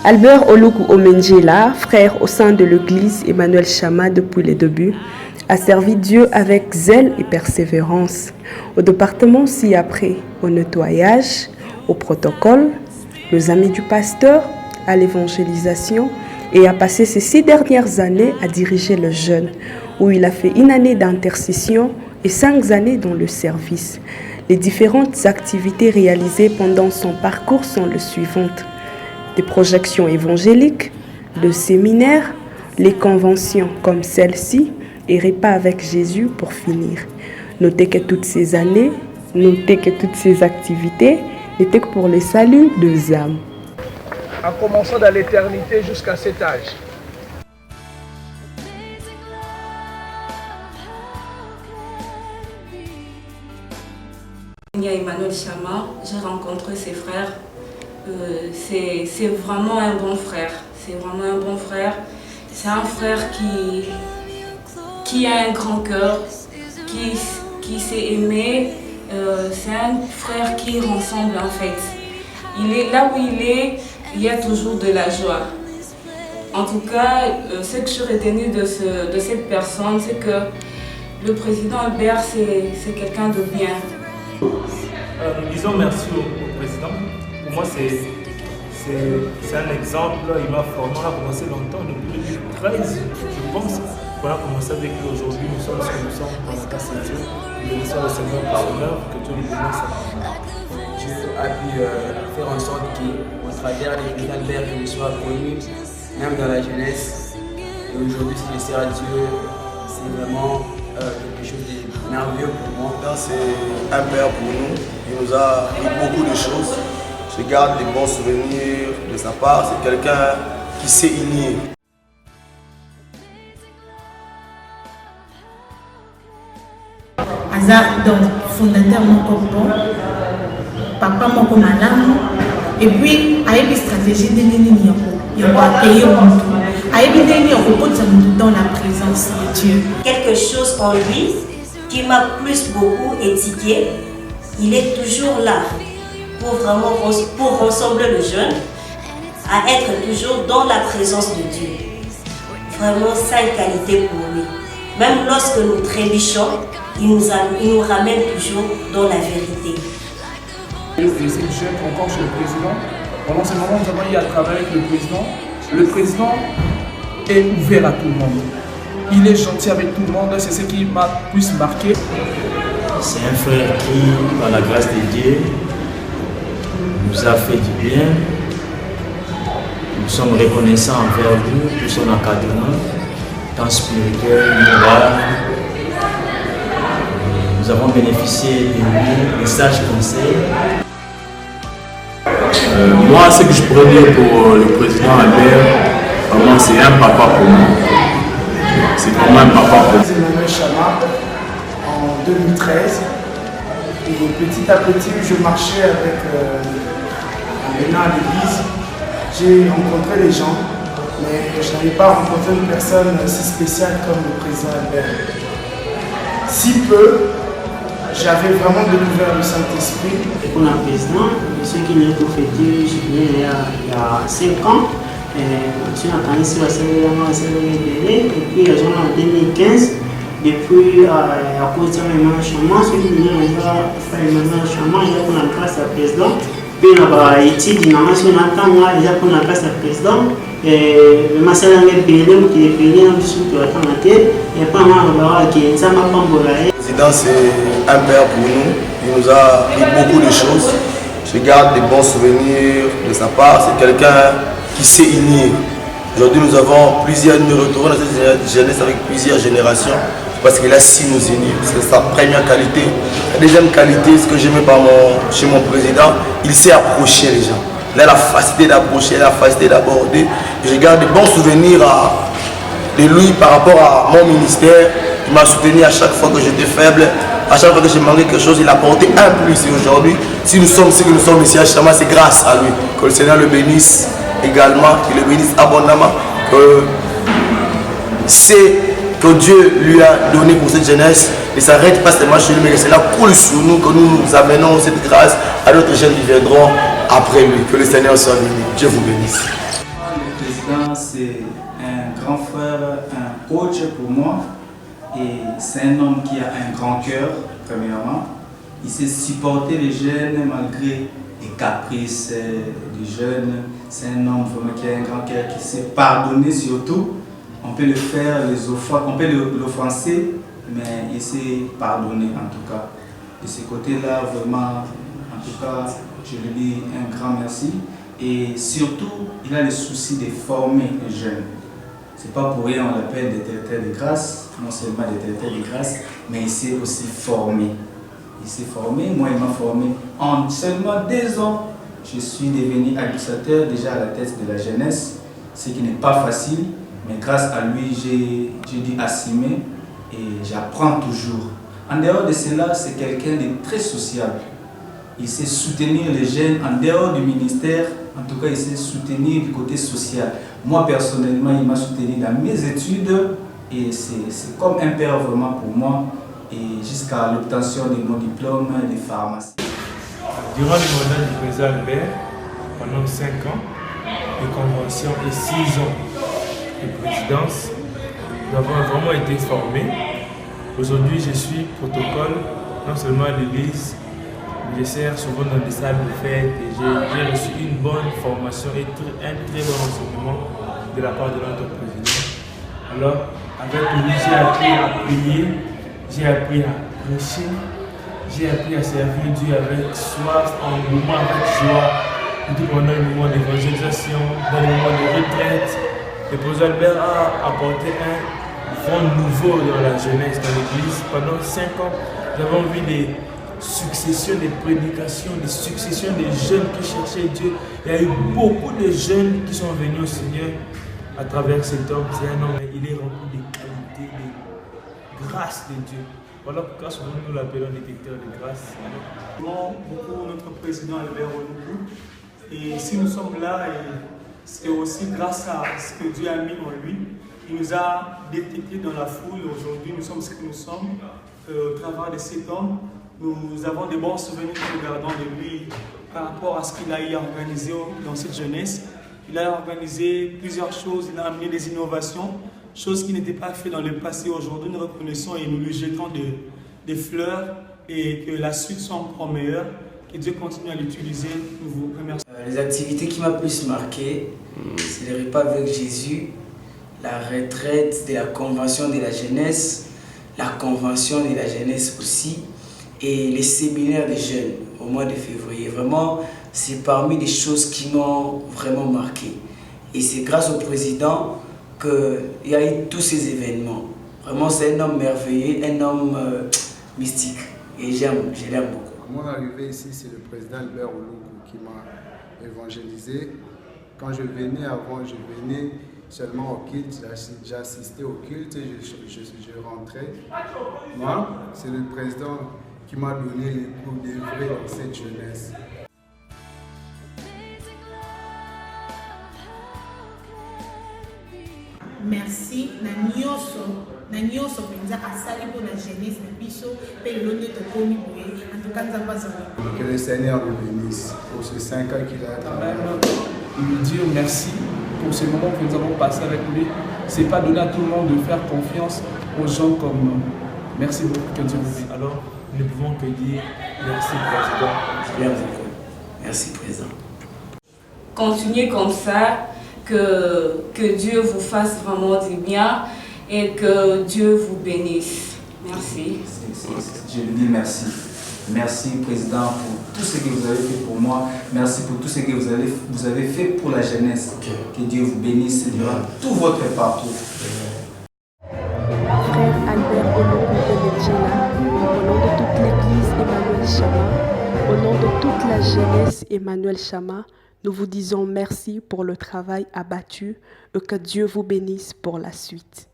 Albert Oluku Omenjela, frère au sein de l'église Emmanuel Chama depuis les débuts, a servi Dieu avec zèle et persévérance. Au département ci-après, au nettoyage, au protocole, aux amis du pasteur, à l'évangélisation et a passé ces 6 dernières années à diriger le jeune, où il a fait 1 année d'intercession et 5 années dans le service. Les différentes activités réalisées pendant son parcours sont les suivantes. Des projections évangéliques, le séminaire, les conventions comme celle-ci et repas avec Jésus pour finir. Notez que toutes ces années, notez que toutes ces activités n'étaient que pour le salut des âmes. En commençant dans l'éternité jusqu'à cet âge. Emmanuel Chama, j'ai rencontré ses frères. C'est vraiment un bon frère. C'est vraiment un bon frère. C'est un frère qui a un grand cœur, qui sait aimer. C'est un frère qui ressemble en fait. Il est là où il y a toujours de la joie. En tout cas, ce que je retenu de cette personne, c'est que le président Albert, c'est quelqu'un de bien. Nous disons merci au président. Pour moi, c'est un exemple. Il m'a formé, on a commencé longtemps, depuis 2013, je pense. On a commencé avec lui aujourd'hui. Nous sommes ce que nous sommes dans la grâce de Dieu. Nous bénissons le Seigneur par l'honneur, que Dieu nous bénisse. Dieu a pu faire en sorte qu'au travers des présidents Albert, que nous soyons connus, même dans la jeunesse. Et aujourd'hui, si je sers à Dieu, c'est vraiment quelque chose de merveilleux pour moi. C'est un père pour nous. Il nous a appris beaucoup de choses. Je garde des bons souvenirs de sa part. C'est quelqu'un qui sait unir. Hasard, donc fondateur mon bon, papa mon madame, et puis a une stratégie de l'union. Il va accueillir mon tour. A une l'union dans la présence de Dieu. Quelque chose en lui qui m'a plus beaucoup éthiqué. Il est toujours là pour rassembler le jeune, à être toujours dans la présence de Dieu. Vraiment, ça une qualité pour lui. Même lorsque nous trébuchons, il nous ramène toujours dans la vérité. C'est une jeune encore chez le président. Pendant ce moment, nous avons eu à travailler avec le président. Le président est ouvert à tout le monde. Il est gentil avec tout le monde, c'est ce qui m'a plus marqué. C'est un frère qui, par la grâce de Dieu, nous a fait du bien. Nous sommes reconnaissants envers lui pour son encadrement, tant spirituel, moral. Nous avons bénéficié de lui, des sages conseils. Moi, ce que je pourrais dire pour le président Albert, vraiment, c'est un papa pour moi. C'est vraiment un papa pour moi. Emmanuel Chama en 2013. Et petit à petit, je marchais avec, en venant à l'église. J'ai rencontré les gens, mais je n'avais pas rencontré une personne si spéciale comme le président Albert. Si peu, j'avais vraiment découvert le Saint-Esprit. Pour le président, ce qui est tout fêté, il y a 5 ans. Je suis entendu sur la et puis en 2015, depuis à cause de mon changement, celui qui est changement, il y a pour la classe à président. Puis là-bas, il dit qu'il y a pour la classe à président. Le masala est payé, qui est payé, on dit que attend la tête. Et pas mal, qui ça m'a pas embolé. Le président, c'est un père pour nous. Il nous a appris beaucoup de choses. Je garde des bons souvenirs de sa part. C'est quelqu'un qui sait unir. Aujourd'hui, nous retrouvons dans cette jeunesse avec plusieurs générations parce qu'il a su nous unir. C'est sa première qualité. La deuxième qualité, ce que j'aimais chez mon président, il sait approcher les gens. Il a la facilité d'approcher, la facilité d'aborder. Je garde de bons souvenirs de lui par rapport à mon ministère. Il m'a soutenu à chaque fois que j'étais faible. À chaque fois que j'ai manqué quelque chose, il a apporté un plus. Et aujourd'hui, si nous sommes ce que nous sommes ici à Chama, c'est grâce à lui. Que le Seigneur le bénisse également, qu'il le bénisse abondamment. C'est que Dieu lui a donné pour cette jeunesse. Et ça n'arrête pas seulement chez lui, mais que cela coule sur nous, que nous nous amenons cette grâce à d'autres jeunes qui viendront après lui. Que le Seigneur soit béni. Dieu vous bénisse. président, c'est un grand frère, un coach pour moi. Et c'est un homme qui a un grand cœur, premièrement. Il sait supporter les jeunes malgré les caprices des jeunes. C'est un homme vraiment qui a un grand cœur, qui sait pardonner surtout. On peut le faire, on peut l'offenser, mais il sait pardonner en tout cas. De ce côté-là, vraiment, en tout cas, je lui dis un grand merci. Et surtout, il a le souci de former les jeunes. C'est pas pour rien on l'appelle détecteur de grâce, non seulement détecteur de grâce, mais il sait aussi former. Il s'est formé, moi il m'a formé en seulement 2 ans. Je suis devenu administrateur déjà à la tête de la jeunesse, ce qui n'est pas facile, mais grâce à lui j'ai dû assumer et j'apprends toujours. En dehors de cela, c'est quelqu'un de très sociable. Il sait soutenir les jeunes en dehors du ministère, en tout cas il sait soutenir du côté social. Moi personnellement, il m'a soutenu dans mes études et c'est comme un père vraiment pour moi et jusqu'à l'obtention de mon diplôme de pharmacie. Durant le mandat du président Albert, pendant 5 ans de convention et 6 ans de présidence, nous avons vraiment été formés. Aujourd'hui, je suis protocole, non seulement à l'église, mais je sers souvent dans des salles de fête et j'ai reçu une bonne formation et un très bon enseignement de la part de notre président. Alors, avec lui, j'ai appris à prier, j'ai appris à prêcher, j'ai appris à servir Dieu avec soif, en moment avec joie, tout pendant le moment d'évangélisation, dans le moment de retraite. Le président Albert a apporté un vent nouveau dans la jeunesse, dans l'église. Pendant 5 ans, nous avons vu des successions de prédications, des successions de jeunes qui cherchaient Dieu. Il y a eu beaucoup de jeunes qui sont venus au Seigneur à travers cet homme. C'est un homme, il est rempli de qualités, de grâce de Dieu. Voilà pourquoi souvent nous l'appelons détecteur de grâce. Nous aimons beaucoup notre président Albert Olougou. Et si nous sommes là, c'est aussi grâce à ce que Dieu a mis en lui. Il nous a détectés dans la foule. Aujourd'hui, nous sommes ce que nous sommes. Au travers de cet homme, nous avons de bons souvenirs que nous gardons de lui par rapport à ce qu'il a organisé dans cette jeunesse. Il a organisé plusieurs choses, il a amené des innovations, choses qui n'étaient pas faites dans le passé. Aujourd'hui, nous reconnaissons et nous lui jetons des fleurs et que la suite soit encore meilleure. Que Dieu continue à l'utiliser. Nous vous remercions. Les activités qui m'ont plus marqué, c'est le repas avec Jésus, la retraite de la convention de la jeunesse, la convention de la jeunesse aussi, et les séminaires des jeunes au mois de février. Vraiment, c'est parmi les choses qui m'ont vraiment marqué. Et c'est grâce au président qu'il y a eu tous ces événements. Vraiment, c'est un homme merveilleux, un homme mystique. Et je l'aime beaucoup. À mon arrivée ici, c'est le président Albert Olougou qui m'a évangélisé. Quand je venais avant, je venais seulement au culte, j'assistais au culte et je rentrais. Moi, c'est le président qui m'a donné les coups d'œuvre dans cette jeunesse. Merci na nyonso penza asali pour la jeunesse na biso pe londe to komi boye en tout cas nzamba zala. Que le Seigneur le bénisse pour ces 5 ans qu'il a travaillé. Lui dire merci pour ces moments que nous avons passés avec lui. C'est pas donné à tout le monde de faire confiance aux gens comme nous. Merci beaucoup, que Dieu vous bénisse. Alors, nous ne pouvons que dire merci président. Merci beaucoup. Merci président. Continuez comme ça. Que Dieu vous fasse vraiment du bien et que Dieu vous bénisse. Merci. Je lui dis merci. Merci, Président, pour tout ce que vous avez fait pour moi. Merci pour tout ce que vous avez fait pour la jeunesse. Que Dieu vous bénisse durant tout votre parcours. Frère Albert Olougou Benedjila, au nom de toute l'église Emmanuel Chama, au nom de toute la jeunesse Emmanuel Chama, nous vous disons merci pour le travail abattu et que Dieu vous bénisse pour la suite.